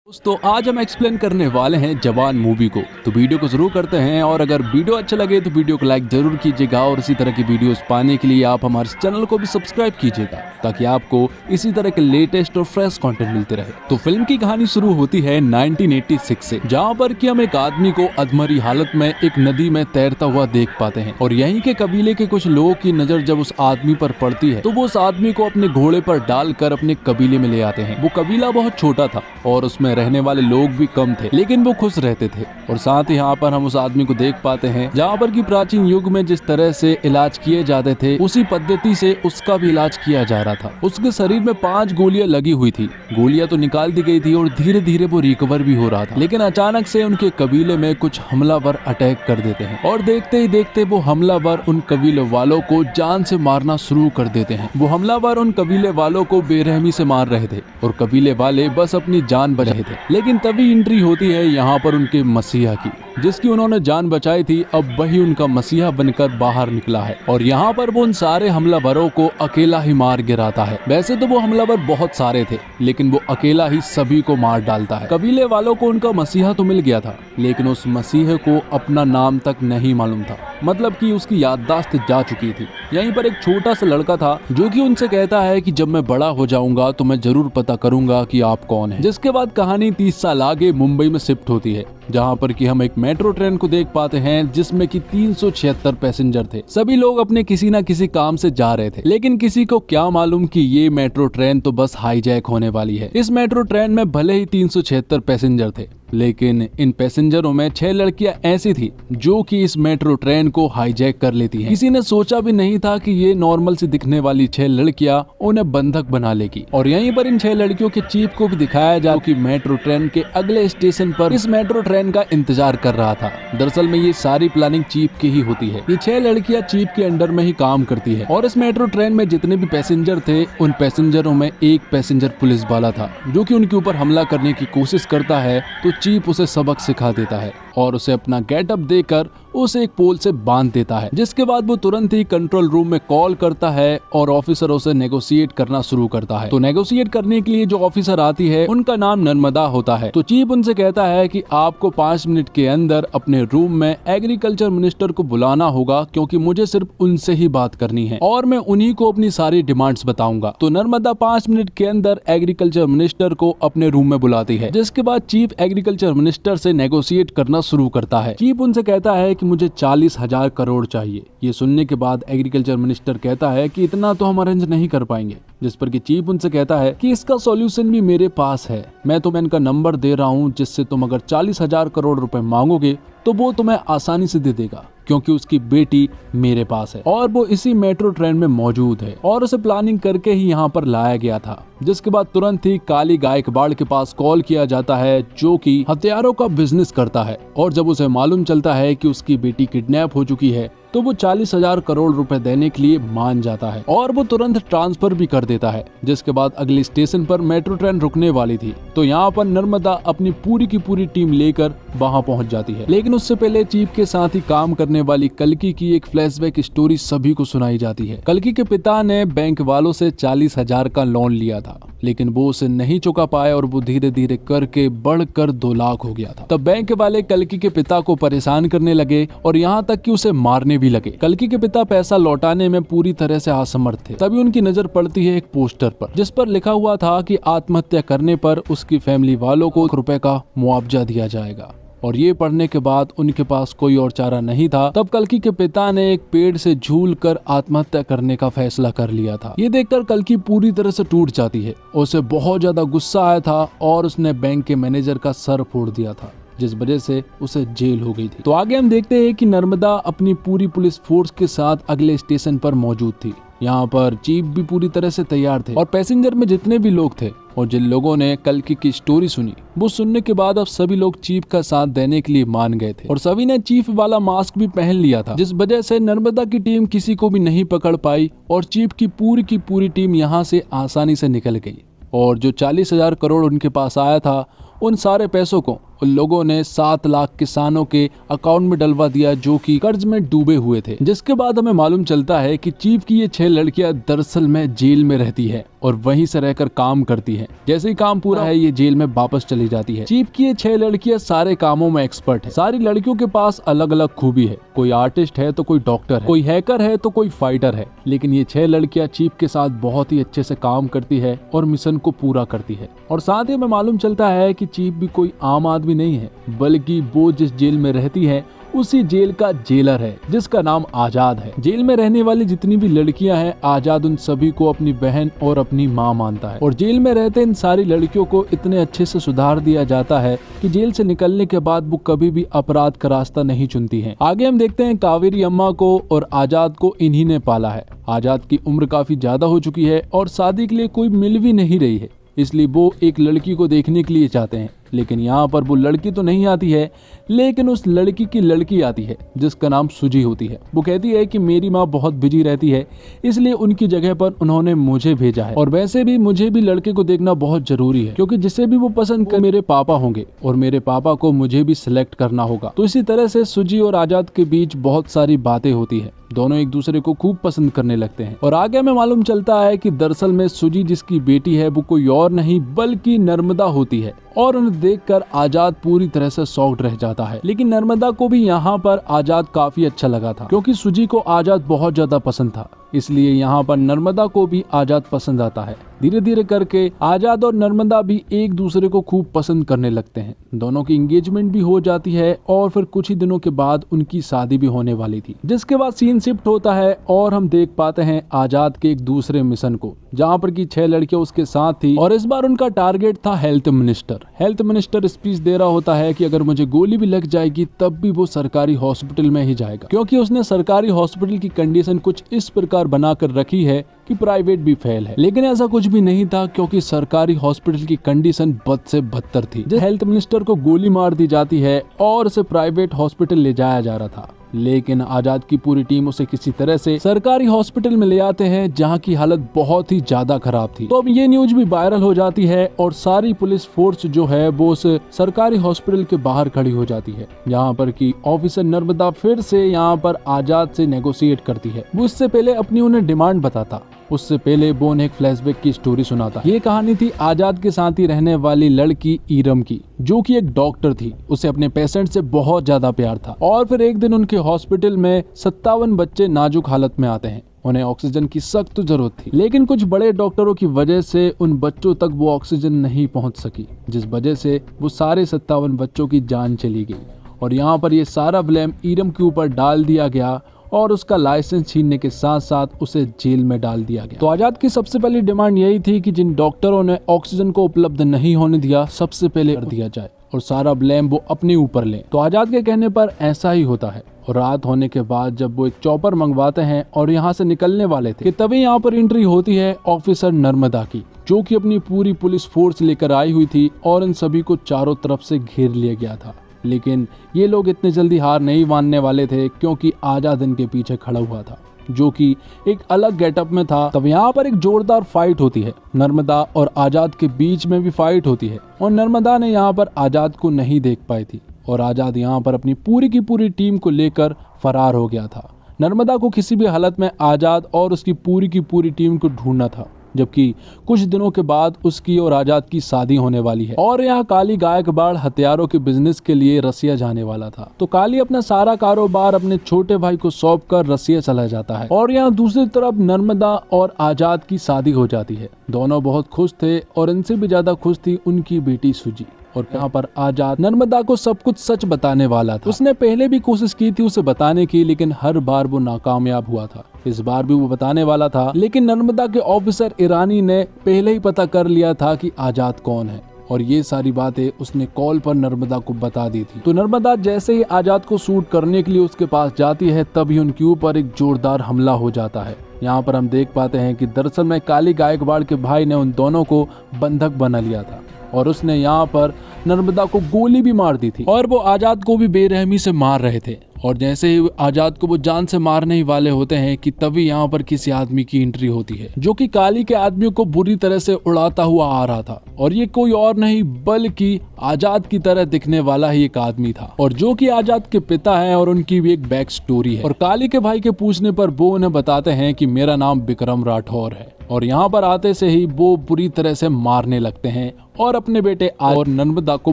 दोस्तों आज हम एक्सप्लेन करने वाले हैं जवान मूवी को। तो वीडियो को जरूर करते हैं और अगर वीडियो अच्छा लगे तो वीडियो को लाइक जरूर कीजिएगा और इसी तरह की वीडियोस पाने के लिए आप हमारे चैनल को भी सब्सक्राइब कीजिएगा ताकि आपको इसी तरह के लेटेस्ट और फ्रेश कंटेंट मिलते रहे। तो फिल्म की कहानी शुरू होती है 1986 से, जहाँ पर कि हम एक आदमी को अधमरी हालत में एक नदी में तैरता हुआ देख पाते हैं और यहीं के कबीले के कुछ लोगों की नजर जब उस आदमी पर पड़ती है तो वो उस आदमी को अपने घोड़े पर डालकर अपने कबीले में ले आते हैं। वो कबीला बहुत छोटा था और उसमें रहने वाले लोग भी कम थे, लेकिन वो खुश रहते थे। और साथ ही यहाँ पर हम उस आदमी को देख पाते हैं जहाँ पर कि प्राचीन युग में जिस तरह से इलाज किए जाते थे उसी पद्धति से उसका भी इलाज किया जा रहा था। उसके शरीर में 5 गोलियां लगी हुई थी। गोलियां तो निकाल दी गई थी और धीरे धीरे वो रिकवर भी हो रहा था, लेकिन अचानक से उनके कबीले में कुछ हमलावर अटैक कर देते हैं और देखते ही देखते वो हमलावर उन कबीले वालों को जान से मारना शुरू कर देते हैं। वो हमलावर उन कबीले वालों को बेरहमी से मार रहे थे और कबीले वाले बस अपनी जान बचा रहे थे। लेकिन तभी एंट्री होती है यहाँ पर उनके मसीहा की, जिसकी उन्होंने जान बचाई थी। अब वही उनका मसीहा बनकर बाहर निकला है और यहाँ पर वो उन सारे हमलावरों को अकेला ही मार गिराता है। वैसे तो वो हमलावर बहुत सारे थे, लेकिन वो अकेला ही सभी को मार डालता है। कबीले वालों को उनका मसीहा तो मिल गया था, लेकिन उस मसीहे को अपना नाम तक नहीं मालूम था, मतलब कि उसकी याददाश्त जा चुकी थी। यहीं पर एक छोटा सा लड़का था जो कि उनसे कहता है कि जब मैं बड़ा हो जाऊंगा तो मैं जरूर पता करूंगा कि आप कौन हैं। जिसके बाद कहानी 30 साल आगे मुंबई में शिफ्ट होती है, जहाँ पर कि हम एक मेट्रो ट्रेन को देख पाते हैं जिसमें कि 376 पैसेंजर थे। सभी लोग अपने किसी न किसी काम से जा रहे थे, लेकिन किसी को क्या मालूम कि ये मेट्रो ट्रेन तो बस हाईजैक होने वाली है। इस मेट्रो ट्रेन में भले ही 376 पैसेंजर थे, लेकिन इन पैसेंजरों में 6 लड़कियां ऐसी थी जो कि इस मेट्रो ट्रेन को हाईजैक कर लेती हैं। किसी ने सोचा भी नहीं था कि ये नॉर्मल सी दिखने वाली 6 लड़कियां उन्हें बंधक बना लेगी। और यहीं पर इन 6 लड़कियों के चीफ को भी दिखाया जा कि मेट्रो ट्रेन के अगले स्टेशन पर इस मेट्रो ट्रेन का इंतजार कर रहा था। दरअसल में ये सारी प्लानिंग चीफ की ही होती है। ये 6 लड़कियां चीफ के अंडर में ही काम करती है और इस मेट्रो ट्रेन में जितने भी पैसेंजर थे उन पैसेंजरों में एक पैसेंजर पुलिस वाला था जो कि उनके ऊपर हमला करने की कोशिश करता है। तो चीफ उसे सबक सिखा देता है और उसे अपना गेटअप देकर उसे एक पोल से बांध देता है, जिसके बाद वो तुरंत ही कंट्रोल रूम में कॉल करता है और ऑफिसरों से नेगोशिएट करना शुरू करता है। तो नेगोशिएट करने के लिए जो ऑफिसर आती है उनका नाम नर्मदा होता है। तो चीफ उनसे कहता है कि आपको 5 मिनट के अंदर अपने रूम में एग्रीकल्चर मिनिस्टर को बुलाना होगा, क्योंकि मुझे सिर्फ उनसे ही बात करनी है और मैं उन्हीं को अपनी सारी डिमांड्स बताऊंगा। तो नर्मदा 5 मिनट के अंदर एग्रीकल्चर मिनिस्टर को अपने रूम में बुलाती है, जिसके बाद चीफ एग्रीकल्चर मिनिस्टर से नेगोशिएट करना शुरू करता है। चीफ उनसे कहता है कि मुझे 40,000 करोड़ चाहिए। ये सुनने के बाद एग्रीकल्चर मिनिस्टर कहता है कि इतना तो हम अरेंज नहीं कर पाएंगे, जिस पर कि चीफ उनसे कहता है कि इसका सॉल्यूशन भी मेरे पास है। मैं तुम्हें इनका नंबर दे रहा हूँ, जिससे तुम अगर 40,000 करोड़ रुपए मांगोगे तो वो तुम्हें आसानी से दे देगा, क्योंकि उसकी बेटी मेरे पास है और वो इसी मेट्रो ट्रेन में मौजूद है और उसे प्लानिंग करके ही यहाँ पर लाया गया था। जिसके बाद तुरंत ही काली गायकवाड़ के पास कॉल किया जाता है, जो कि हथियारों का बिजनेस करता है। और जब उसे मालूम चलता है कि उसकी बेटी किडनैप हो चुकी है तो वो 40,000 करोड़ रुपए देने के लिए मान जाता है और वो तुरंत ट्रांसफर भी कर देता है। जिसके बाद अगले स्टेशन पर मेट्रो ट्रेन रुकने वाली थी, तो यहाँ पर नर्मदा अपनी पूरी की पूरी टीम लेकर वहाँ पहुँच जाती है। लेकिन उससे पहले चीफ के साथ ही काम करने वाली कल्कि की एक फ्लैशबैक स्टोरी सभी को सुनाई जाती है। कल्कि के पिता ने बैंक वालों से 40,000 का लोन लिया था, लेकिन वो उसे नहीं चुका पाए और वो धीरे धीरे करके बढ़कर 2 लाख हो गया था। तब बैंक वाले कल्कि के पिता को परेशान करने लगे और यहाँ तक कि उसे मारने भी लगे। कल्कि के पिता पैसा लौटाने में पूरी तरह से असमर्थ थे। तभी उनकी नजर पड़ती है एक पोस्टर पर, जिस पर लिखा हुआ था कि आत्महत्या करने पर उसकी फैमिली वालों को ₹1 का मुआवजा दिया जाएगा। और ये पढ़ने के बाद उनके पास कोई और चारा नहीं था। तब कल्कि के पिता ने एक पेड़ से झूलकर आत्महत्या करने का फैसला कर लिया था। ये देखकर कल्कि पूरी तरह से टूट जाती है। उसे बहुत ज्यादा गुस्सा आया था और उसने बैंक के मैनेजर का सर फोड़ दिया था, जिस वजह से उसे जेल हो गई थी। तो आगे हम देखते हैं कि नर्मदा अपनी पूरी पुलिस फोर्स के साथ अगले स्टेशन पर मौजूद थी। यहाँ पर चीफ भी पूरी तरह से तैयार थे और पैसेंजर में जितने भी लोग थे और जिन लोगों ने कल्कि की स्टोरी सुनी, वो सुनने के बाद अब सभी लोग चीफ का साथ देने के लिए मान गए थे और सभी ने चीफ वाला मास्क भी पहन लिया था, जिस वजह से नर्मदा की टीम किसी को भी नहीं पकड़ पाई और चीफ की पूरी टीम यहाँ से आसानी से निकल गई। और जो 40,000 करोड़ उनके पास आया था, उन सारे पैसों को उन लोगों ने 7 लाख किसानों के अकाउंट में डलवा दिया जो कि कर्ज में डूबे हुए थे। जिसके बाद हमें मालूम चलता है कि चीफ की ये 6 लड़कियां दरअसल में जेल में रहती है और वहीं से रहकर काम करती हैं। जैसे ही काम पूरा है ये जेल में वापस चली जाती है। चीफ की ये 6 लड़कियां सारे कामों में एक्सपर्ट है। सारी लड़कियों के पास अलग अलग खूबी है, कोई आर्टिस्ट है तो कोई डॉक्टर है, कोई हैकर है तो कोई फाइटर है। लेकिन ये 6 लड़कियां चीफ के साथ बहुत ही अच्छे से काम करती है और मिशन को पूरा करती है। और साथ ही हमें मालूम चलता है कि चीफ भी कोई आम आदमी नहीं है, बल्कि वो जिस जेल में रहती है उसी जेल का जेलर है जिसका नाम आजाद है। जेल में रहने वाली जितनी भी लड़कियां हैं, आजाद उन सभी को अपनी बहन और अपनी माँ मानता है। और जेल में रहते इन सारी लड़कियों को इतने अच्छे से सुधार दिया जाता है कि जेल से निकलने के बाद वो कभी भी अपराध का रास्ता नहीं चुनती हैं। आगे हम देखते हैं कावेरी अम्मा को और आजाद को इन्हीं ने पाला है। आजाद की उम्र काफी ज्यादा हो चुकी है और शादी के लिए कोई मिल भी नहीं रही है, इसलिए वो एक लड़की को देखने के लिए चाहते हैं। लेकिन यहाँ पर वो लड़की तो नहीं आती है, लेकिन उस लड़की की लड़की आती है जिसका नाम सुजी होती है। वो कहती है कि मेरी माँ बहुत बिजी रहती है, इसलिए उनकी जगह पर उन्होंने मुझे भेजा है। और वैसे भी मुझे भी लड़के को देखना बहुत जरूरी है, क्योंकि जिसे भी वो पसंद कर मेरे पापा होंगे और मेरे पापा को मुझे भी सिलेक्ट करना होगा। तो इसी तरह से सुजी और आजाद के बीच बहुत सारी बातें होती है। दोनों एक दूसरे को खूब पसंद करने लगते हैं। और आगे हमें मालूम चलता है कि दरअसल में सुजी जिसकी बेटी है वो कोई और नहीं बल्कि नर्मदा होती है। और उन्हें देखकर आजाद पूरी तरह से शॉक्ड रह जाता है। लेकिन नर्मदा को भी यहाँ पर आजाद काफी अच्छा लगा था, क्योंकि सुजी को आजाद बहुत ज्यादा पसंद था, इसलिए यहाँ पर नर्मदा को भी आजाद पसंद आता है। धीरे धीरे करके आजाद और नर्मदा भी एक दूसरे को खूब पसंद करने लगते हैं। दोनों की एंगेजमेंट भी हो जाती है और फिर कुछ ही दिनों के बाद उनकी शादी भी होने वाली थी। जिसके बाद सीन शिफ्ट होता है और हम देख पाते हैं आजाद के एक दूसरे मिशन को, जहाँ पर की 6 लड़कियां उसके साथ थी। और इस बार उनका टारगेट था health minister. Health minister speech दे रहा होता है कि अगर मुझे गोली भी लग जाएगी तब भी वो सरकारी हॉस्पिटल में ही जाएगा, क्योंकि उसने सरकारी हॉस्पिटल की कंडीशन कुछ इस प्रकार बनाकर रखी है कि प्राइवेट भी फेल है। लेकिन ऐसा कुछ भी नहीं था, क्योंकि सरकारी हॉस्पिटल की कंडीशन बद से बदतर थी। हेल्थ मिनिस्टर को गोली मार दी जाती है और उसे प्राइवेट हॉस्पिटल ले जाया जा रहा था। लेकिन आजाद की पूरी टीम उसे किसी तरह से सरकारी हॉस्पिटल में ले आते हैं, जहां की हालत बहुत ही ज्यादा खराब थी। तो अब ये न्यूज भी वायरल हो जाती है और सारी पुलिस फोर्स जो है वो उस सरकारी हॉस्पिटल के बाहर खड़ी हो जाती है। यहाँ पर की ऑफिसर नर्मदा फिर से यहाँ पर आजाद से नेगोशिएट करती है। वो इससे पहले अपनी उन्हें डिमांड बताता, उससे पहले वो उन्हें एक फ्लैशबैक की स्टोरी सुनाता। ये कहानी थी आजाद के साथ ही रहने वाली लड़की ईरम की, जो कि एक डॉक्टर थी। उसे अपने पेशेंट से बहुत ज्यादा प्यार था। और फिर एक दिन उनके हॉस्पिटल में 57 बच्चे नाजुक हालत में आते हैं। उन्हें ऑक्सीजन की सख्त जरूरत थी, लेकिन कुछ बड़े डॉक्टरों की वजह से उन बच्चों तक वो ऑक्सीजन नहीं पहुंच सकी, जिस वजह से वो सारे 57 बच्चों की जान चली गई। और यहाँ पर ये सारा ब्लेम ईरम के ऊपर डाल दिया गया और उसका लाइसेंस छीनने के साथ साथ उसे जेल में डाल दिया गया। तो आजाद की सबसे पहली डिमांड यही थी कि जिन डॉक्टरों ने ऑक्सीजन को उपलब्ध नहीं होने दिया, सबसे पहले कर दिया जाए और सारा ब्लेम वो अपने ऊपर लें। तो आजाद के कहने पर ऐसा ही होता है। और रात होने के बाद जब वो एक चॉपर मंगवाते हैं और यहाँ से निकलने वाले थे, कि तभी यहाँ पर एंट्री होती है ऑफिसर नर्मदा की, जो कि अपनी पूरी पुलिस फोर्स लेकर आई हुई थी और इन सभी को चारों तरफ से घेर लिया गया था। लेकिन ये लोग इतने जल्दी हार नहीं मानने वाले थे, क्योंकि आजाद इनके पीछे खड़ा हुआ था, जो कि एक अलग गेटअप में था। तब यहाँ पर एक जोरदार फाइट होती है। नर्मदा और आजाद के बीच में भी फाइट होती है और नर्मदा ने यहाँ पर आजाद को नहीं देख पाई थी और आजाद यहाँ पर अपनी पूरी की पूरी टीम को लेकर फरार हो गया था। नर्मदा को किसी भी हालत में आजाद और उसकी पूरी टीम को ढूंढना था, जबकि कुछ दिनों के बाद उसकी और आजाद की शादी होने वाली है। और यहाँ काली गायकवाड़ हथियारों के बिजनेस के लिए रसिया जाने वाला था। तो काली अपना सारा कारोबार अपने छोटे भाई को सौंप कर रसिया चला जाता है। और यहाँ दूसरी तरफ नर्मदा और आजाद की शादी हो जाती है। दोनों बहुत खुश थे और इनसे भी ज्यादा खुश थी उनकी बेटी सुजी। और यहाँ पर आजाद नर्मदा को सब कुछ सच बताने वाला था। उसने पहले भी कोशिश की थी उसे बताने की, लेकिन हर बार वो नाकामयाब हुआ था। इस बार भी वो बताने वाला था, लेकिन नर्मदा के ऑफिसर ईरानी ने पहले ही पता कर लिया था कि आजाद कौन है और ये सारी बातें उसने कॉल पर नर्मदा को बता दी थी। तो नर्मदा जैसे ही आजाद को शूट करने के लिए उसके पास जाती है, तभी उनके ऊपर एक जोरदार हमला हो जाता है। यहाँ पर हम देख पाते हैं कि दरअसल में काली गायकवाड़ के भाई ने उन दोनों को बंधक बना लिया था और उसने यहाँ पर नर्मदा को गोली भी मार दी थी और वो आजाद को भी बेरहमी से मार रहे थे। और जैसे ही आजाद को वो जान से मारने ही वाले होते हैं कि तभी यहाँ पर किसी आदमी की एंट्री होती है जो कि काली के आदमियों को बुरी तरह से उड़ाता हुआ आ रहा था। और ये कोई और नहीं बल्कि आजाद की तरह दिखने वाला ही एक आदमी था और जो कि आजाद के पिता है और उनकी भी एक बैक स्टोरी है। और काली के भाई के पूछने पर वो उन्हें बताते हैं कि मेरा नाम विक्रम राठौर है। और यहाँ पर आते से ही वो बुरी तरह से मारने लगते हैं और अपने बेटे और नर्मदा को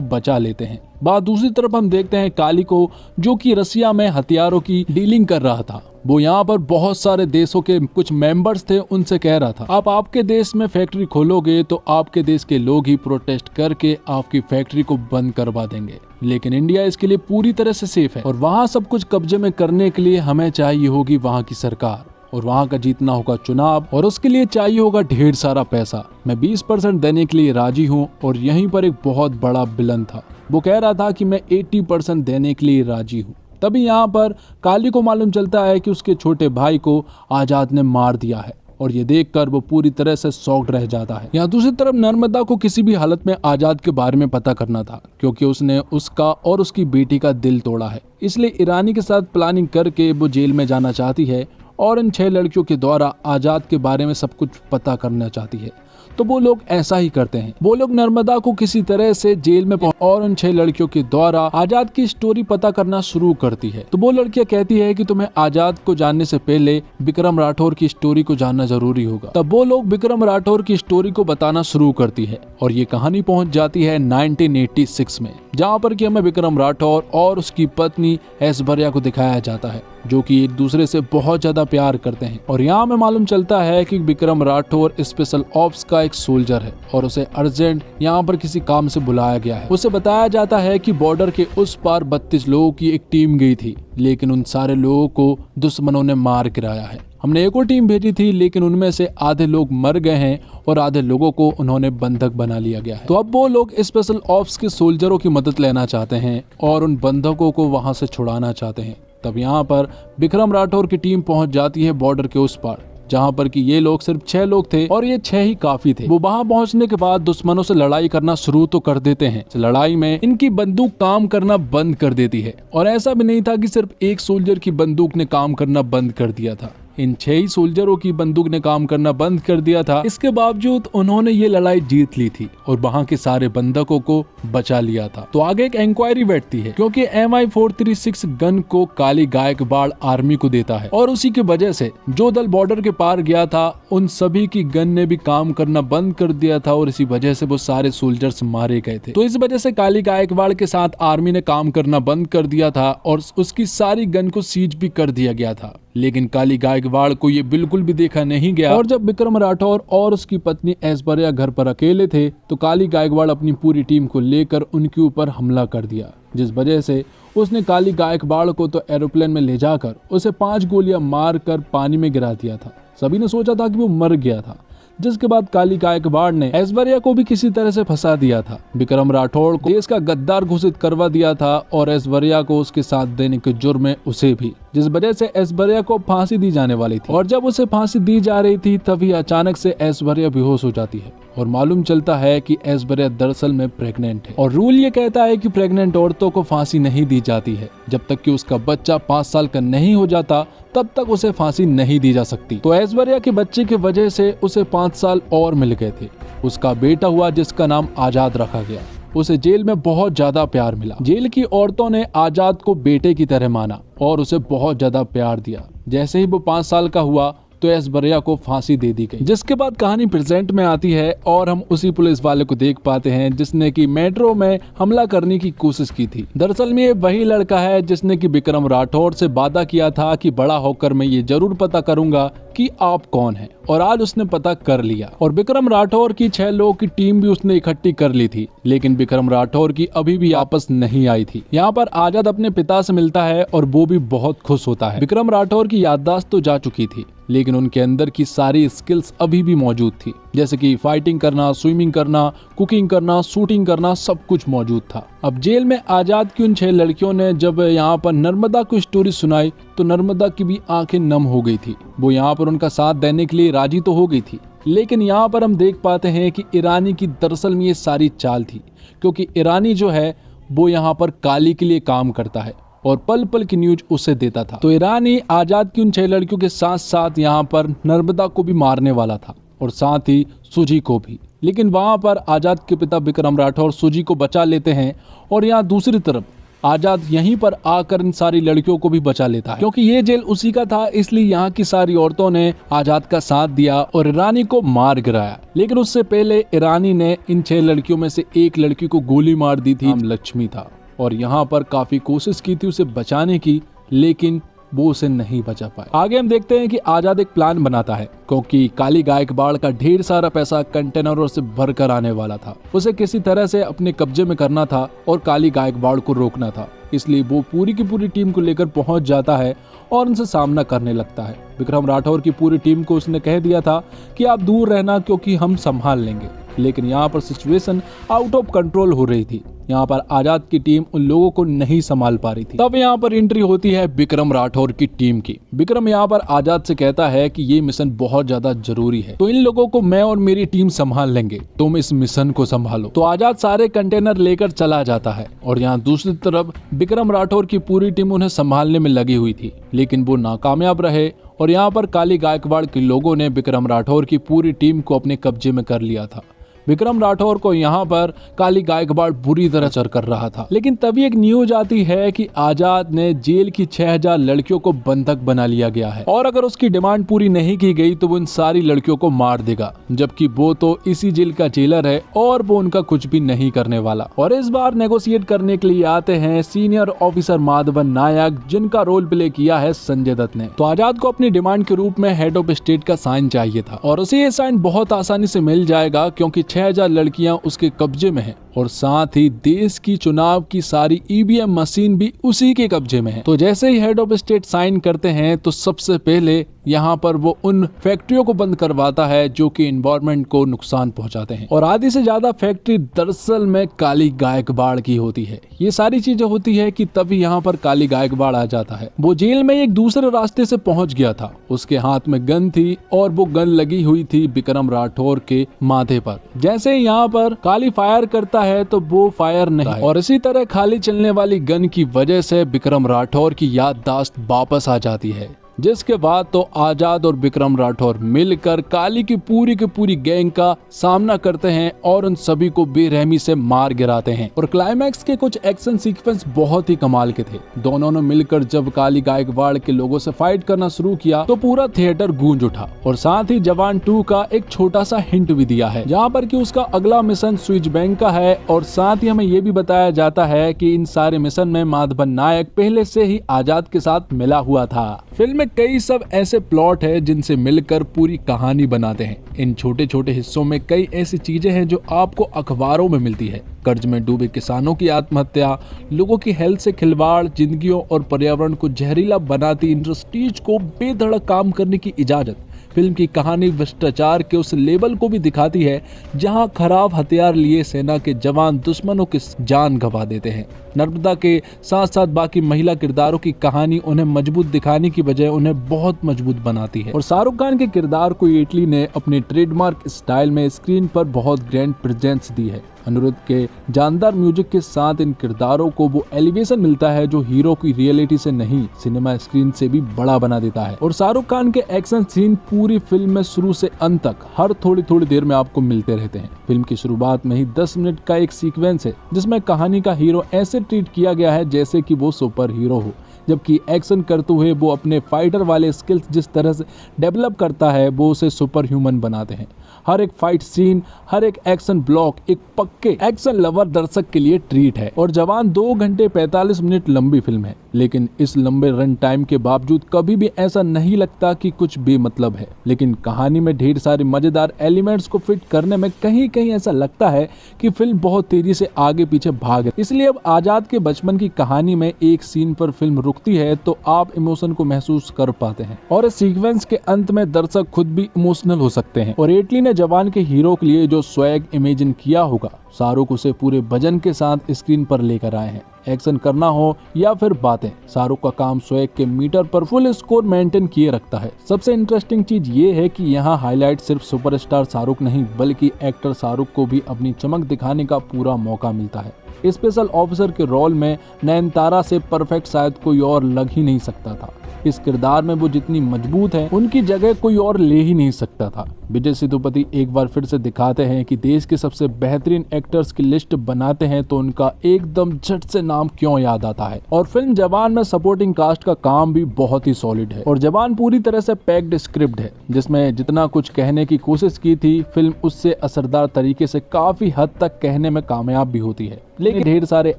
बचा लेते हैं। बात दूसरी तरफ हम देखते हैं काली को जो कि रसिया में हथियारों की डीलिंग कर रहा था। वो यहाँ पर बहुत सारे देशों के कुछ मेंबर्स थे, उनसे कह रहा था आप आपके देश में फैक्ट्री खोलोगे तो आपके देश के लोग ही प्रोटेस्ट करके आपकी फैक्ट्री को बंद करवा देंगे, लेकिन इंडिया इसके लिए पूरी तरह से सेफ है और वहाँ सब कुछ कब्जे में करने के लिए हमें चाहिए होगी वहाँ की सरकार और वहाँ का जीतना होगा चुनाव और उसके लिए चाहिए होगा ढेर सारा पैसा। मैं 20% देने के लिए राजी हूँ। और यहीं पर एक बहुत बड़ा विलन था, वो कह रहा था कि मैं 80% देने के लिए राजी हूँ। तभी यहाँ पर काली को मालूम चलता है कि उसके छोटे भाई को आजाद ने मार दिया है और ये देखकर वो पूरी तरह से शॉक्ड रह जाता है। यहाँ दूसरी तरफ नर्मदा को किसी भी हालत में आजाद के बारे में पता करना था क्योंकि उसने उसका और उसकी बेटी का दिल तोड़ा है, इसलिए ईरानी के साथ प्लानिंग करके वो जेल में जाना चाहती है और इन 6 लड़कियों के द्वारा आजाद के बारे में सब कुछ पता करना चाहती है। तो वो लोग ऐसा ही करते हैं, वो लोग नर्मदा को किसी तरह से जेल में और उन 6 लड़कियों के द्वारा आजाद की स्टोरी पता करना शुरू करती है। तो वो लड़कियां कहती है कि तुम्हें आजाद को जानने से पहले विक्रम राठौर की स्टोरी को जानना जरूरी होगा। तब वो लोग विक्रम राठौर की स्टोरी को बताना शुरू करती है और ये कहानी पहुंच जाती है 1986 में, जहाँ पर कि हमें विक्रम राठौर और उसकी पत्नी ऐश्वर्या को दिखाया जाता है जो कि एक दूसरे से बहुत ज्यादा प्यार करते हैं। और यहाँ में मालूम चलता है कि विक्रम राठौर स्पेशल ऑप्स का एक सोल्जर है और उसे अर्जेंट यहाँ पर किसी काम से बुलाया गया है। उसे बताया जाता है कि बॉर्डर के उस पार 32 लोगों की एक टीम गई थी, लेकिन उन सारे लोगों को दुश्मनों ने मार गिराया है। हमने एक और टीम भेजी थी, लेकिन उनमें से आधे लोग मर गए हैं और आधे लोगों को उन्होंने बंधक बना लिया गया है। तो अब वो लोग स्पेशल ऑप्स के सोल्जरों की मदद लेना चाहते हैं और उन बंधकों को वहां से छुड़ाना चाहते हैं। तब यहाँ पर विक्रम राठौर की टीम पहुंच जाती है बॉर्डर के उस पार, जहाँ पर कि ये लोग सिर्फ 6 लोग थे और ये 6 ही काफी थे। वो वहां पहुंचने के बाद दुश्मनों से लड़ाई करना शुरू तो कर देते हैं। लड़ाई में इनकी बंदूक काम करना बंद कर देती है और ऐसा भी नहीं था कि सिर्फ एक सोल्जर की बंदूक ने काम करना बंद कर दिया था, इन 6 ही सोल्जरों की बंदूक ने काम करना बंद कर दिया था। इसके बावजूद उन्होंने ये लड़ाई जीत ली थी और वहां के सारे बंधकों को बचा लिया था। तो आगे एक इंक्वायरी बैठती है क्योंकि MI436 गन को काली गायकवाड़ आर्मी को देता है और उसी की वजह से जो दल बॉर्डर के पार गया था उन सभी की गन ने भी काम करना बंद कर दिया था और इसी वजह से वो सारे सोल्जर्स मारे गए थे। तो इस वजह से काली गायकवाड़ के साथ आर्मी ने काम करना बंद कर दिया था और उसकी सारी गन को सीज भी कर दिया गया था। लेकिन काली गायकवाड़ को ये बिल्कुल भी देखा नहीं गया और जब विक्रम राठौर और उसकी पत्नी ऐश्वर्या घर पर अकेले थे तो काली गायकवाड़ अपनी पूरी टीम को लेकर उनके ऊपर हमला कर दिया, जिस वजह से उसने काली गायकवाड़ को तो एरोप्लेन में ले जाकर उसे 5 गोलियां मार कर पानी में गिरा दिया था। सभी ने सोचा था कि वो मर गया था, जिसके बाद काली गायकवाड़ ने ऐश्वर्या को भी किसी तरह से फंसा दिया था। विक्रम राठौड़ को देश का गद्दार घोषित करवा दिया था और ऐश्वर्या को उसके साथ देने के जुर्म में उसे भी, जिस वजह से ऐश्वर्या को फांसी दी जाने वाली थी। और जब उसे फांसी दी जा रही थी तभी अचानक से ऐश्वर्या बेहोश हो जाती है और मालूम चलता है कि ऐश्वर्या दरअसल में प्रेग्नेंट है और रूल ये कहता है कि प्रेग्नेंट औरतों को फांसी नहीं दी जाती है जब तक कि उसका बच्चा 5 साल का नहीं हो जाता, तब तक उसे फांसी नहीं दी जा सकती। तो ऐश्वर्या के बच्चे की वजह से उसे 5 साल और मिल गए थे। उसका बेटा हुआ जिसका नाम आजाद रखा गया। उसे जेल में बहुत ज्यादा प्यार मिला। जेल की औरतों ने आजाद को बेटे की तरह माना और उसे बहुत ज्यादा प्यार दिया। जैसे ही वो 5 साल का हुआ तो ऐश्वर्या को फांसी दे दी गई, जिसके बाद कहानी प्रेजेंट में आती है और हम उसी पुलिस वाले को देख पाते हैं जिसने कि मेट्रो में हमला करने की कोशिश की थी। दरअसल में ये वही लड़का है जिसने कि विक्रम राठौर से वादा किया था कि बड़ा होकर मैं ये जरूर पता करूंगा कि आप कौन है, और आज उसने पता कर लिया। और विक्रम राठौर की 6 लोगों की टीम भी उसने इकट्ठी कर ली थी, लेकिन विक्रम राठौर की अभी भी आपस नहीं आई थी। यहाँ पर आजाद अपने पिता से मिलता है और वो भी बहुत खुश होता है। विक्रम राठौर की याददाश्त तो जा चुकी थी, लेकिन उनके अंदर की सारी स्किल्स अभी भी मौजूद थी, जैसे कि फाइटिंग करना, स्विमिंग करना, कुकिंग करना, शूटिंग करना, सब कुछ मौजूद था। अब जेल में आजाद की उन 6 लड़कियों ने जब यहाँ पर नर्मदा को स्टोरी सुनाई तो नर्मदा की भी आंखें नम हो गई थी। वो यहाँ पर उनका साथ देने के लिए राजी तो हो गई थी, लेकिन यहाँ पर हम देख पाते हैं कि ईरानी की दरअसल में ये सारी चाल थी, क्योंकि ईरानी जो है वो यहाँ पर काली के लिए काम करता है और पल पल की न्यूज उसे देता था। तो ईरानी आजाद की उन 6 लड़कियों के साथ साथ यहाँ पर नर्मदा को भी मारने वाला था और साथ ही सुजी को भी। लेकिन वहां पर आजाद के पिता विक्रम राठौर सुजी को बचा लेते हैं और यहाँ दूसरी तरफ आजाद यहीं पर आकर इन सारी लड़कियों को भी बचा लेता है। क्योंकि ये जेल उसी का था, इसलिए यहाँ की सारी औरतों ने आजाद का साथ दिया और ईरानी को मार गिराया। लेकिन उससे पहले ईरानी ने इन 6 लड़कियों में से एक लड़की को गोली मार दी थी, लक्ष्मी था, और यहाँ पर काफी कोशिश की थी उसे बचाने की, लेकिन वो उसे नहीं बचा पाए। आगे हम देखते हैं कि आजाद एक प्लान बनाता है, क्योंकि काली गायकवाड़ का ढेर सारा पैसा कंटेनरों से भरकर आने वाला था। उसे किसी तरह से अपने कब्जे में करना था और काली गायकवाड़ को रोकना था। इसलिए वो पूरी की पूरी टीम को लेकर पहुंच जाता है और उनसे सामना करने लगता है। विक्रम राठौर की पूरी टीम को उसने कह दिया था कि आप दूर रहना, क्योंकि हम संभाल लेंगे। लेकिन यहाँ पर सिचुएशन आउट ऑफ कंट्रोल हो रही थी। यहाँ पर आजाद की टीम उन लोगों को नहीं संभाल पा रही थी। तब यहाँ पर एंट्री होती है विक्रम राठौर की टीम की। विक्रम यहाँ पर आजाद से कहता है कि ये मिशन बहुत ज्यादा जरूरी है, तो इन लोगों को मैं और मेरी टीम संभाल लेंगे, तुम इस मिशन को संभालो। तो आजाद सारे कंटेनर लेकर चला जाता है और यहाँ दूसरी तरफ विक्रम राठौर की पूरी टीम उन्हें संभालने में लगी हुई थी, लेकिन वो नाकामयाब रहे और यहाँ पर काली गायकवाड़ के लोगों ने विक्रम राठौर की पूरी टीम को अपने कब्जे में कर लिया था। विक्रम राठौर को यहाँ पर काली गायकवाड़ बुरी तरह चर कर रहा था। लेकिन तभी एक न्यूज आती है कि आजाद ने जेल की 6000 लड़कियों को बंधक बना लिया गया है और अगर उसकी डिमांड पूरी नहीं की गई तो वो इन सारी लड़कियों को मार देगा, जबकि वो तो इसी जेल का जेलर है और वो उनका कुछ भी नहीं करने वाला। और इस बार नेगोशिएट करने के लिए आते हैं सीनियर ऑफिसर माधवन नायक, जिनका रोल प्ले किया है संजय दत्त ने। तो आजाद को अपनी डिमांड के रूप में हेड ऑफ स्टेट का साइन चाहिए था और उसे ये साइन बहुत आसानी से मिल जाएगा, क्योंकि 6000 लड़कियां उसके कब्जे में हैं और साथ ही देश की चुनाव की सारी ईवीएम मशीन भी उसी के कब्जे में है। तो जैसे ही हेड ऑफ स्टेट साइन करते हैं तो सबसे पहले यहाँ पर वो उन फैक्ट्रियों को बंद करवाता है जो कि एनवायरनमेंट को नुकसान पहुंचाते हैं, और आधी से ज्यादा फैक्ट्री दरअसल में काली गायकवाड़ की होती है। ये सारी चीजें होती है कि तभी यहाँ पर काली गायकवाड़ आ जाता है। वो जेल में एक दूसरे रास्ते से पहुंच गया था, उसके हाथ में गन थी और वो गन लगी हुई थी विक्रम राठौर के माथे पर। जैसे यहाँ पर काली फायर करता है तो वो फायर नहीं, और इसी तरह खाली चलने वाली गन की वजह से विक्रम राठौर की याददाश्त वापस आ जाती है, जिसके बाद तो आजाद और विक्रम राठौर मिलकर काली की पूरी गैंग का सामना करते हैं और उन सभी को बेरहमी से मार गिराते हैं। और क्लाइमैक्स के कुछ एक्शन सीक्वेंस बहुत ही कमाल के थे। दोनों ने मिलकर जब काली गायकवाड़ के लोगों से फाइट करना शुरू किया तो पूरा थिएटर गूंज उठा, और साथ ही जवान 2 का एक छोटा सा हिंट भी दिया है, जहाँ पर कि उसका अगला मिशन स्विच बैंक का है। और साथ ही हमें ये भी बताया जाता है कि इन सारे मिशन में माधवन नायक पहले से ही आजाद के साथ मिला हुआ था। फिल्म में कई सब ऐसे प्लॉट है जिनसे मिलकर पूरी कहानी बनाते हैं। इन छोटे छोटे हिस्सों में कई ऐसी चीजें हैं जो आपको अखबारों में मिलती है। कर्ज में डूबे किसानों की आत्महत्या, लोगों की हेल्थ से खिलवाड़, जिंदगियों और पर्यावरण को जहरीला बनाती इंडस्ट्रीज को बेधड़क काम करने की इजाजत। फिल्म की कहानी भ्रष्टाचार के उस लेवल को भी दिखाती है जहां खराब हथियार लिए सेना के जवान दुश्मनों की जान गंवा देते हैं। नर्मदा के साथ साथ बाकी महिला किरदारों की कहानी उन्हें मजबूत दिखाने की बजाय उन्हें बहुत मजबूत बनाती है। और शाहरुख खान के किरदार को एटली ने अपने ट्रेडमार्क स्टाइल में स्क्रीन पर बहुत ग्रैंड प्रेजेंस दी है। अनिरुद्ध के जानदार म्यूजिक के साथ इन किरदारों को वो एलिवेशन मिलता है जो हीरो की रियलिटी से नहीं, सिनेमा स्क्रीन से भी बड़ा बना देता है। और शाहरुख खान के एक्शन सीन पूरी फिल्म में शुरू से अंत तक हर थोड़ी देर में आपको मिलते रहते हैं। फिल्म की शुरुआत में ही 10 मिनट का एक सीक्वेंस है जिसमें कहानी का हीरो ऐसे ट्रीट किया गया है जैसे कि वो सुपर हीरो हो, जबकि एक्शन करते हुए वो अपने फाइटर वाले स्किल्स जिस तरह से डेवलप करता है वो उसे सुपर ह्यूमन बनाते हैं। हर एक फाइट सीन, हर एक एक्शन ब्लॉक एक पक्के एक्शन लवर दर्शक के लिए ट्रीट है। और जवान 2 घंटे 45 मिनट लंबी फिल्म है, लेकिन इस लंबे रन टाइम के बावजूद कभी भी ऐसा नहीं लगता कि कुछ बेमतलब है। लेकिन कहानी में ढेर सारे मजेदार एलिमेंट्स को फिट करने में कहीं ऐसा लगता है कि फिल्म बहुत तेजी से आगे पीछे भाग है। इसलिए अब आजाद के बचपन की कहानी में एक सीन पर फिल्म रुकती है तो आप इमोशन को महसूस कर पाते हैं, और इस सीक्वेंस के अंत में दर्शक खुद भी इमोशनल हो सकते हैं। और एटली ने जवान के हीरो के लिए जो स्वैग इमेजिन किया होगा, शाहरुख उसे पूरे वजन के साथ स्क्रीन पर लेकर आए हैं। एक्शन करना हो या फिर बातें, शाहरुख का काम स्वैग के मीटर पर फुल स्कोर मेंटेन किए रखता है। सबसे इंटरेस्टिंग चीज ये है कि यहाँ हाईलाइट सिर्फ सुपरस्टार शाहरुख नहीं बल्कि एक्टर शाहरुख को भी अपनी चमक दिखाने का पूरा मौका मिलता है। स्पेशल ऑफिसर के रोल में नयनतारा से परफेक्ट शायद कोई और लग ही नहीं सकता था। इस किरदार में वो जितनी मजबूत है उनकी जगह कोई और ले ही नहीं सकता था। विजय सेतुपति एक बार फिर से दिखाते हैं कि देश के सबसे बेहतरीन एक्टर्स की लिस्ट बनाते हैं तो उनका एकदम झट से नाम क्यों याद आता है। और फिल्म जवान में सपोर्टिंग कास्ट का काम भी बहुत ही सॉलिड है और जवान पूरी तरह से पैक्ड स्क्रिप्ट है, जिसमें जितना कुछ कहने की कोशिश की थी फिल्म उससे असरदार तरीके से काफी हद तक कहने में कामयाब भी होती है, लेकिन ढेर सारे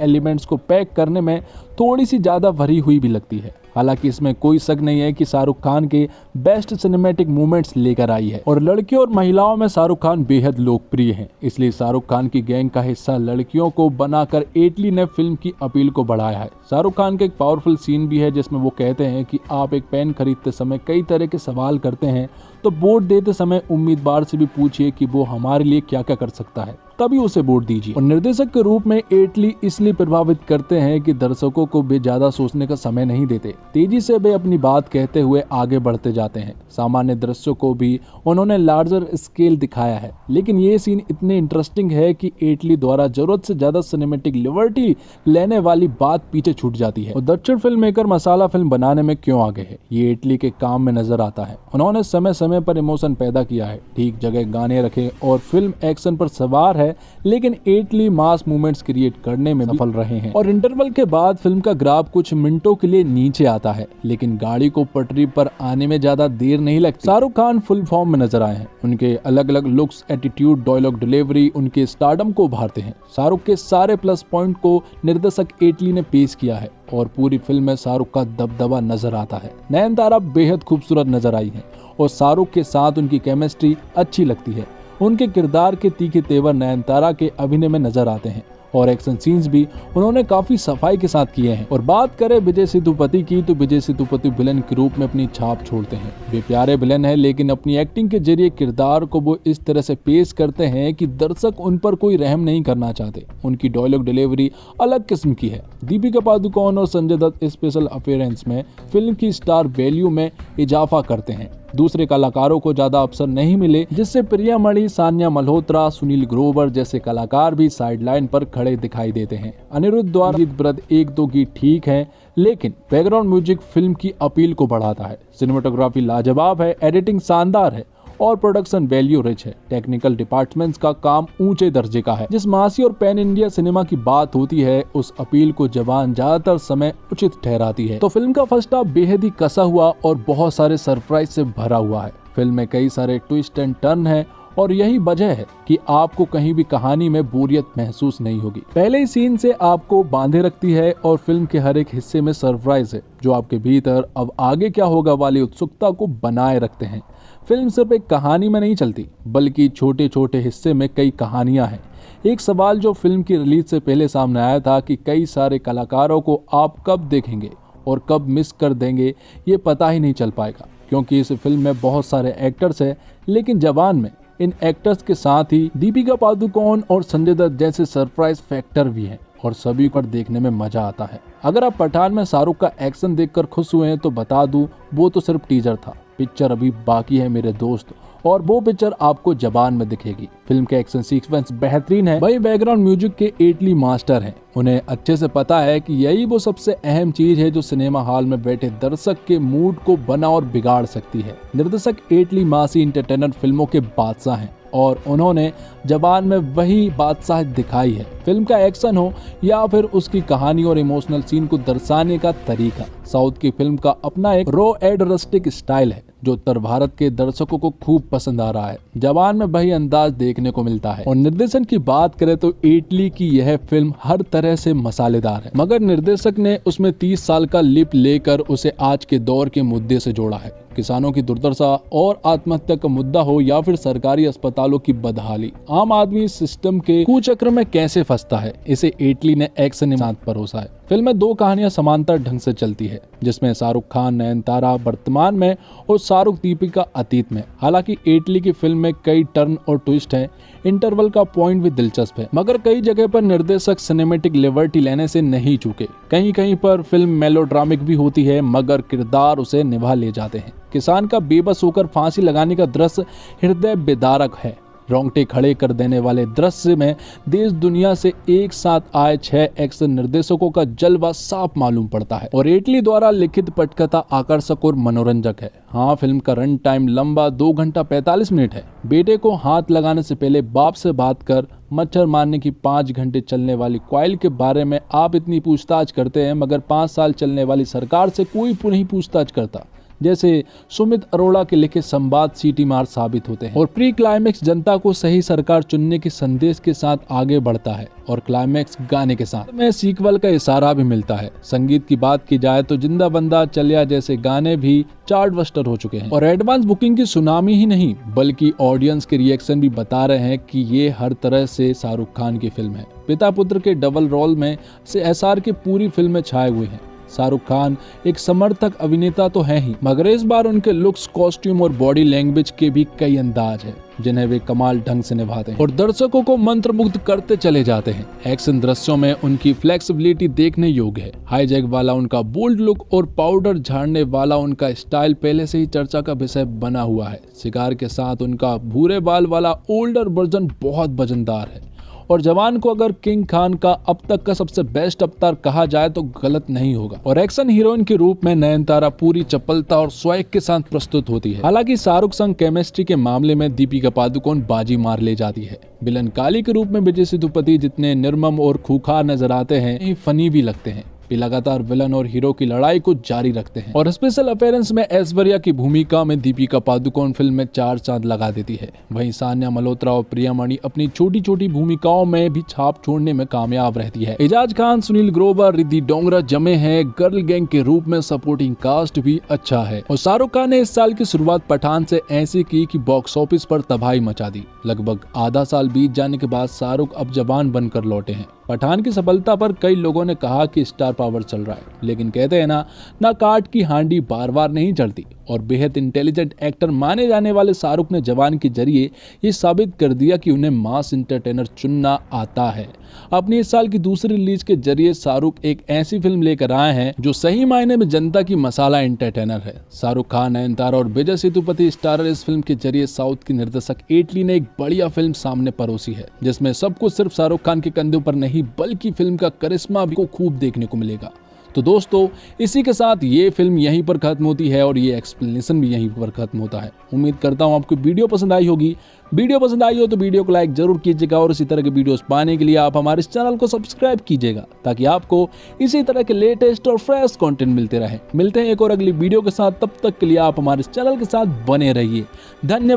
एलिमेंट्स को पैक करने में थोड़ी सी ज्यादा भरी हुई भी लगती है। हालांकि इसमें कोई शक नहीं है कि शाहरुख खान के बेस्ट सिनेमैटिक मूवमेंट्स लेकर आई है और लड़कियों और महिलाओं में शाहरुख खान बेहद लोकप्रिय हैं। इसलिए शाहरुख खान की गैंग का हिस्सा लड़कियों को बनाकर एटली ने फिल्म की अपील को बढ़ाया है। शाहरुख खान का एक पावरफुल सीन भी है जिसमें वो कहते हैं कि आप एक पेन खरीदते समय कई तरह के सवाल करते हैं, तो वोट देते समय उम्मीदवार से भी पूछिए कि वो हमारे लिए क्या क्या कर सकता है, तभी उसे वोट दीजिए। और निर्देशक के रूप में एटली इसलिए प्रभावित करते हैं कि दर्शकों को वे ज्यादा सोचने का समय नहीं देते, तेजी से वे अपनी बात कहते हुए आगे बढ़ते जाते हैं। सामान्य दृश्यों को भी उन्होंने लार्जर स्केल दिखाया है, लेकिन ये सीन इतने इंटरेस्टिंग है कि एटली द्वारा जरूरत से ज्यादा सिनेमेटिक लिबर्टी लेने वाली बात पीछे छूट जाती है। और दक्षिण फिल्म मेकर मसाला फिल्म बनाने में क्यों आगे है ये एटली के काम में नजर आता है। उन्होंने समय समय पर इमोशन पैदा किया है, ठीक जगह गाने रखे और फिल्म एक्शन पर सवार है, लेकिन एटली मास मूवमेंट्स क्रिएट करने में सफल रहे हैं। और इंटरवल के बाद फिल्म का ग्राफ कुछ मिनटों के लिए नीचे आता है, लेकिन गाड़ी को पटरी पर आने में ज्यादा देर नहीं लगती। शाहरुख खान फुल फॉर्म में नजर आए हैं। उनके अलग अलग लुक्स, एटीट्यूड, डायलॉग डिलीवरी उनके स्टारडम को उभारते हैं। शाहरुख के सारे प्लस पॉइंट को निर्देशक एटली ने पेश किया है और पूरी फिल्म में शाहरुख का दबदबा नजर आता है। नयनतारा बेहद खूबसूरत नजर आई है और शाहरुख के साथ उनकी केमिस्ट्री अच्छी लगती है। उनके किरदार के तीखे तेवर नयनतारा के अभिनय में नजर आते हैं और एक्शन सीन्स भी उन्होंने काफी सफाई के साथ किए हैं। और बात करें विजय सेतुपति की तो विजय सेतुपति विलन के रूप में अपनी छाप छोड़ते हैं। वे प्यारे विलन हैं, लेकिन अपनी एक्टिंग के जरिए किरदार को वो इस तरह से पेश करते हैं कि दर्शक उन पर कोई रहम नहीं करना चाहते। उनकी डायलॉग डिलीवरी अलग किस्म की है। दीपिका पादुकोण और संजय दत्त स्पेशल अपीयरेंस में फिल्म की स्टार वैल्यू में इजाफा करते हैं। दूसरे कलाकारों को ज्यादा अवसर नहीं मिले, जिससे प्रिया मणि, सान्या मल्होत्रा, सुनील ग्रोवर जैसे कलाकार भी साइडलाइन पर खड़े दिखाई देते हैं। अनिरुद्ध द्वारा गीत ब्रत एक दो गीत ठीक है, लेकिन बैकग्राउंड म्यूजिक फिल्म की अपील को बढ़ाता है। सिनेमेटोग्राफी लाजवाब है, एडिटिंग शानदार है और प्रोडक्शन वैल्यू रिच है। टेक्निकल डिपार्टमेंट्स का काम ऊंचे दर्जे का है। जिस मासी और पैन इंडिया सिनेमा की बात होती है, उस अपील को जवान ज्यादातर समय उचित ठहराती है। तो फिल्म का फर्स्ट हाफ बेहद ही कसा हुआ और बहुत सारे सरप्राइज से भरा हुआ है। फिल्म में कई सारे ट्विस्ट एंड टर्न है और यही वजह है कि आपको कहीं भी कहानी में बोरियत महसूस नहीं होगी। पहले ही सीन से आपको बांधे रखती है और फिल्म के हर एक हिस्से में सरप्राइज है जो आपके भीतर अब आगे क्या होगा वाली उत्सुकता को बनाए रखते हैं। फिल्म सिर्फ एक कहानी में नहीं चलती, बल्कि छोटे छोटे हिस्से में कई कहानियां हैं। एक सवाल जो फिल्म की रिलीज से पहले सामने आया था कि कई सारे कलाकारों को आप कब देखेंगे और कब मिस कर देंगे, ये पता ही नहीं चल पाएगा, क्योंकि इस फिल्म में बहुत सारे एक्टर्स हैं। लेकिन जवान में इन एक्टर्स के साथ ही दीपिका पादुकोण और संजय दत्त जैसे सरप्राइज फैक्टर भी हैं और सभी को देखने में मजा आता है। अगर आप पठान में शाहरुख का एक्शन देखकर खुश हुए हैं तो बता दूं, वो तो सिर्फ टीजर था। पिक्चर अभी बाकी है मेरे दोस्त, और वो पिक्चर आपको जवान में दिखेगी। फिल्म के एक्शन सीक्वेंस बेहतरीन है। वही बैकग्राउंड म्यूजिक के एटली मास्टर हैं। उन्हें अच्छे से पता है कि यही वो सबसे अहम चीज है जो सिनेमा हॉल में बैठे दर्शक के मूड को बना और बिगाड़ सकती है। निर्देशक एटली मासी इंटरटेनर फिल्मों के बादशाह हैं और उन्होंने जवान में वही बादशाह दिखाई है। फिल्म का एक्शन हो या फिर उसकी कहानी और इमोशनल सीन को दर्शाने का तरीका, साउथ की फिल्म का अपना एक रॉ एंड रस्टिक स्टाइल है जो उत्तर भारत के दर्शकों को खूब पसंद आ रहा है। जवान में वही अंदाज देखने को मिलता है। और निर्देशन की बात करें तो एटली की यह फिल्म हर तरह से मसालेदार है, मगर निर्देशक ने उसमें 30 साल का लिप लेकर उसे आज के दौर के मुद्दे से जोड़ा है। किसानों की दुर्दशा और आत्महत्या का मुद्दा हो या फिर सरकारी अस्पतालों की बदहाली, आम आदमी सिस्टम के कुचक्र में कैसे फंसता है, इसे एटली ने एक्शन में परोसा है। फिल्म में दो कहानियां समांतर ढंग से चलती है, जिसमें शाहरुख खान नयनतारा वर्तमान में और शाहरुख दीपिका अतीत में। हालांकि एटली की फिल्म में कई टर्न और ट्विस्ट हैं, इंटरवल का पॉइंट भी दिलचस्प है, मगर कई जगह पर निर्देशक सिनेमैटिक लिबर्टी लेने से नहीं चूके। कहीं कहीं पर फिल्म मेलोड्रामिक भी होती है, मगर किरदार उसे निभा ले जाते हैं। किसान का बेबस होकर फांसी लगाने का दृश्य हृदय बेदारक है। रोंगटे खड़े कर देने वाले दृश्य में देश दुनिया से एक साथ आए 6 एक्शन निर्देशकों का जलवा साफ मालूम पड़ता है। और एटली द्वारा लिखित पटकथा आकर्षक और मनोरंजक है। हाँ, फिल्म का रन टाइम लंबा 2 घंटा 45 मिनट है। बेटे को हाथ लगाने से पहले बाप से बात कर मच्छर मारने की 5 घंटे चलने वाली कॉइल के बारे में आप इतनी पूछताछ करते हैं, मगर 5 साल चलने वाली सरकार से कोई नहीं पूछताछ करता। जैसे सुमित अरोड़ा के लिखे संवाद सीटी मार साबित होते हैं। और प्री क्लाइमेक्स जनता को सही सरकार चुनने के संदेश के साथ आगे बढ़ता है और क्लाइमेक्स गाने के साथ में सीक्वल का इशारा भी मिलता है। संगीत की बात की जाए तो जिंदा बंदा चलिया जैसे गाने भी चार्ट बस्टर हो चुके हैं। और एडवांस बुकिंग की सुनामी ही नहीं, बल्कि ऑडियंस के रिएक्शन भी बता रहे हैं कि ये हर तरह से शाहरुख खान की फिल्म है। पिता पुत्र के डबल रोल में से एसआर के पूरी फिल्म में छाए हुए हैं। शाहरुख खान एक समर्थक अभिनेता तो है ही, मगर इस बार उनके लुक्स, कॉस्ट्यूम और बॉडी लैंग्वेज के भी कई अंदाज हैं, जिन्हें वे कमाल ढंग से निभाते हैं और दर्शकों को मंत्रमुग्ध करते चले जाते हैं। एक्शन दृश्यों में उनकी फ्लेक्सिबिलिटी देखने योग्य है। हाईजैक वाला उनका बोल्ड लुक और पाउडर झाड़ने वाला उनका स्टाइल पहले से ही चर्चा का विषय बना हुआ है। शिकार के साथ उनका भूरे बाल वाला ओल्डर वर्जन बहुत वजनदार है। और जवान को अगर किंग खान का अब तक का सबसे बेस्ट अवतार कहा जाए तो गलत नहीं होगा। और एक्शन हीरोइन के रूप में नयनतारा पूरी चपलता और स्वैग के साथ प्रस्तुत होती है। हालांकि शाहरुख संग केमिस्ट्री के मामले में दीपिका पादुकोण बाजी मार ले जाती है। विलन काली के रूप में विजय सेतुपति जितने निर्मम और खूंखार नजर आते हैं, फनी भी लगते हैं। लगातार विलन और हीरो की लड़ाई को जारी रखते हैं। और स्पेशल अपीयरेंस में ऐश्वर्या की भूमिका में दीपिका पादुकोण फिल्म में 4 चांद लगा देती है। वहीं सान्या मल्होत्रा और प्रियामणि अपनी छोटी छोटी भूमिकाओं में भी छाप छोड़ने में कामयाब रहती है। एजाज खान, सुनील ग्रोवर, रिद्धि डोंगरा जमे हैं। गर्ल गैंग के रूप में सपोर्टिंग कास्ट भी अच्छा है। और शाहरुख खान ने इस साल की शुरुआत पठान से ऐसी की कि बॉक्स ऑफिस पर तबाही मचा दी। लगभग आधा साल बीत जाने के बाद शाहरुख अब जवान बनकर लौटे हैं। पठान की सफलता पर कई लोगों ने कहा कि स्टार पावर चल रहा है, लेकिन कहते हैं ना काट की हांडी बार बार नहीं चढ़ती। और बेहद इंटेलिजेंट एक्टर माने जाने वाले शाहरुख ने जवान के जरिए ये साबित कर दिया कि उन्हें मास एंटरटेनर चुनना आता है। अपनी इस साल की दूसरी रिलीज के जरिए शाहरुख एक ऐसी फिल्म लेकर आए हैं जो सही मायने में जनता की मसाला एंटरटेनर है। शाहरुख खान, नयनतारा और विजय सेतुपति स्टारर इस फिल्म के जरिए साउथ की निर्देशक एटली ने एक बढ़िया फिल्म सामने परोसी है, जिसमें सब कुछ सिर्फ शाहरुख खान के कंधों पर नहीं बल्कि फिल्म का करिश्मा भी को खूब देखने को मिलेगा। तो दोस्तों, इसी के साथ ये फिल्म यहीं पर खत्म होती है और ये एक्सप्लेनेशन भी यहीं पर खत्म होता है। उम्मीद करता हूँ आपको वीडियो पसंद आई होगी। वीडियो पसंद आई हो तो वीडियो को लाइक जरूर कीजिएगा और इसी तरह के वीडियोस पाने के लिए आप हमारे इस चैनल को सब्सक्राइब कीजिएगा, ताकि आपको इसी तरह के लेटेस्ट और फ्रेश कंटेंट मिलते रहे। मिलते हैं एक और अगली वीडियो के साथ, तब तक के लिए आप हमारे इस चैनल के साथ बने रहिए। धन्यवाद।